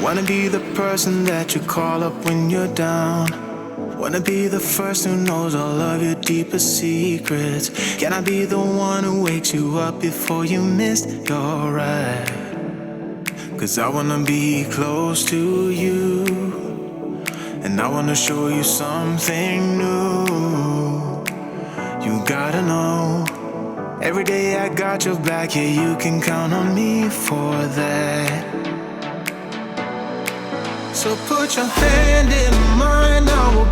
Wanna be the person that you call up when you're down. Wanna be the first who knows all of your deepest secrets. Can I be the one who wakes you up before you missed your ride? 'Cause I wanna be close to you, and I wanna show you something new. You gotta know, every day I got your back, yeah, you can count on me for that. So put your hand in mine, I will